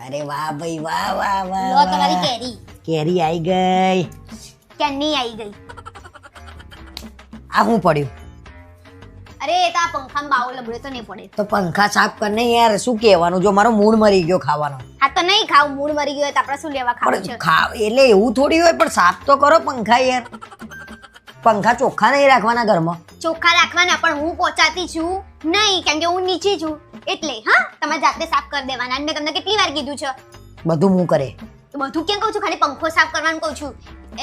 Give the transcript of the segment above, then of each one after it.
અરે વાહ ભાઈ વાહ વાહ વાહ લો તમારી કેરી. કેરી આવી ગઈ. કેની આવી ગઈ. આ શું પડ્યું? અરે એ તો આ પંખામાં બાવો લબડે તો નહીં પડે. તો પંખા સાફ કરને યાર, શું કહેવાનું? જો મારો મૂડ મરી ગયો ખાવાનો. હા તો નહીં ખાવ, મૂડ મરી ગયો તો આપણે શું લેવા ખાવું છે? પણ એટલે એવું થોડી હોય, પણ સાફ તો કરો પંખા યાર. પંખા ચોખ્ખા નહીં રાખવાના ઘરમાં. ચોખ્ખા રાખવાના, પણ હું પહોંચાતી છું નહીં, કેમ કે હું નીચે છું એટલે. હા, તમે જાતે સાફ કરી દેવાના. અને મેં તમને કેટલી વાર કીધું છે? બધું હું કરે. તો બધું કેમ કહું છું? ખાલી પંખો સાફ કરવાનું કહું છું,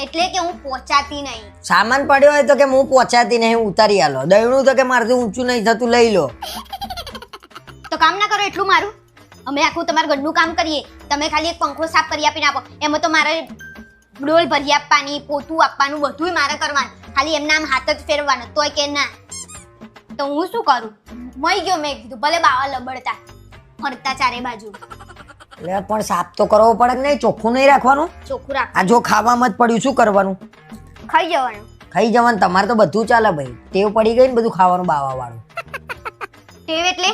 એટલે કે હું પહોંચાતી નહીં. સામાન પડ્યો હોય તો કે હું પહોંચાતી નહીં, ઉતારી આલો. દયણું તો કે મારથી ઊંચું નહીં થતું, લઈ લો. તો કામ ના કરો એટલું મારું. અમે આખું તમારા ઘરનું કામ કરીએ, તમે ખાલી એક પંખો સાફ કરી આપીને આપો. એમાં તો મારે ડોલ ભરી આપવાની, પોતું આપવાનું, બધુંય મારે કરવાનું. ખાલી એમના આમ હાથ જ ફેરવાનો, તોય કે ના. તો હું શું કરું? મઈ ગયો મેં કીધું, ભલે બાવા લબડતા ફરતા ચારે બાજુ. એટલે પણ સાફ તો કરવો પડે કે નહીં? ચોખ્ખું નહીં રાખવાનું. ચોખ્ખું રાખ. આ જો ખાવામાં જ પડ્યું, શું કરવાનું? ખાઈ જવાનું. ખાઈ જવાનું. તમારે તો બધું ચાલે ભાઈ, ટેવ પડી ગઈ ને બધું ખાવાનું બાવા વાળું. ટેવ એટલે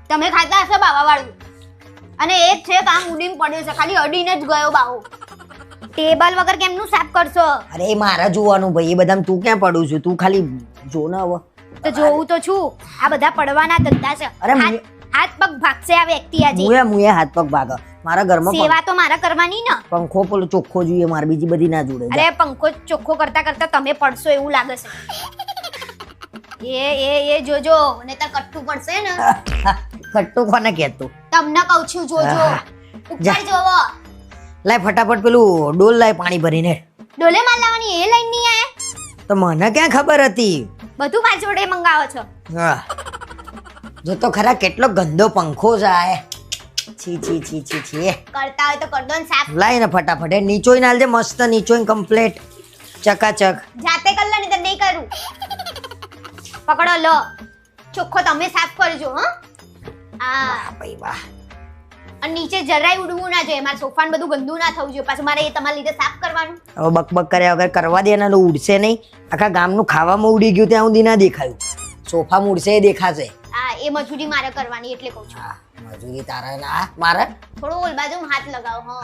તમે ખાતા હશો બાવા વાળું, અને એ જ છે કામ ઉડીને પડ્યો છે, ખાલી અડીને જ ગયો બાવો. ટેબલ વગર કેમનું સાફ કરશો? અરે એ મારે જોવાનું ભાઈ, એ બધામાં તું ક્યાં પડું છું? તું ખાલી જો ને હવે. તો જોવું તો છું. આ બધા પડવાના ધંધા છે. અરે હાથ પગ ભાગશે આ વ્યક્તિ આજે. મુએ હાથ પગ ભાગે. મારા ઘરમાં સેવા તો મારા કરવાની ને. પંખો પેલો ચોખ્ખો જોઈએ મારે, બીજી બધી ના જોડે. અરે પંખો ચોખ્ખો કરતા કરતા તમે પડશો એવું લાગે છે. એ જોજો, નહીતર કટ્ટું પડશે ને. ખટ્ટું કોને કહેતું? તમને કહું છું, જોજો. ઉપર જોવો. લાય ફટાફટ પેલું ડોલ લાય પાણી ભરીને. ડોલે માલ લાવવાની એ લાઈન નહીં આયા? તો મને ક્યાં ખબર હતી? બધું મારી જોડે મંગાવો છો. હા, જો તો ખરા કેટલો ગંદો પંખો છે આ. છી છી છી છી છી. કરતા હોય તો કર દો ને સાફ. લાય ને ફટાફટ એ નીચોઈ નાલજે, મસ્ત નીચોઈ કમ્પ્લીટ ચકાચક. જાતે કર લો, નહીં તો નહીં કરું. પકડો લો, ચોખ્ખો તમે સાફ કરજો. હા વાહ ભાઈ વાહ. અને નીચે જરાય ઉડવું ના જોઈએ. મારા સોફાને બધું ગંદુ ના થવું જોઈએ. પાછું મારે એ તમારા લીધે સાફ કરવાનું. હવે બકબક કર્યા વગર કરવા દે ને, તો ઉડશે નહીં. આખા ગામનું ખાવામાં ઉડી ગયું ત્યાં સુધી ના દેખાયું. સોફામાં ઉડશે એ દેખાશે. હા, એ મજૂરી મારે કરવાની એટલે કહું છું. હા, મજૂરી તારા ના મારે. થોડો ઓલ બાજુ હાથ લગાવો. હા,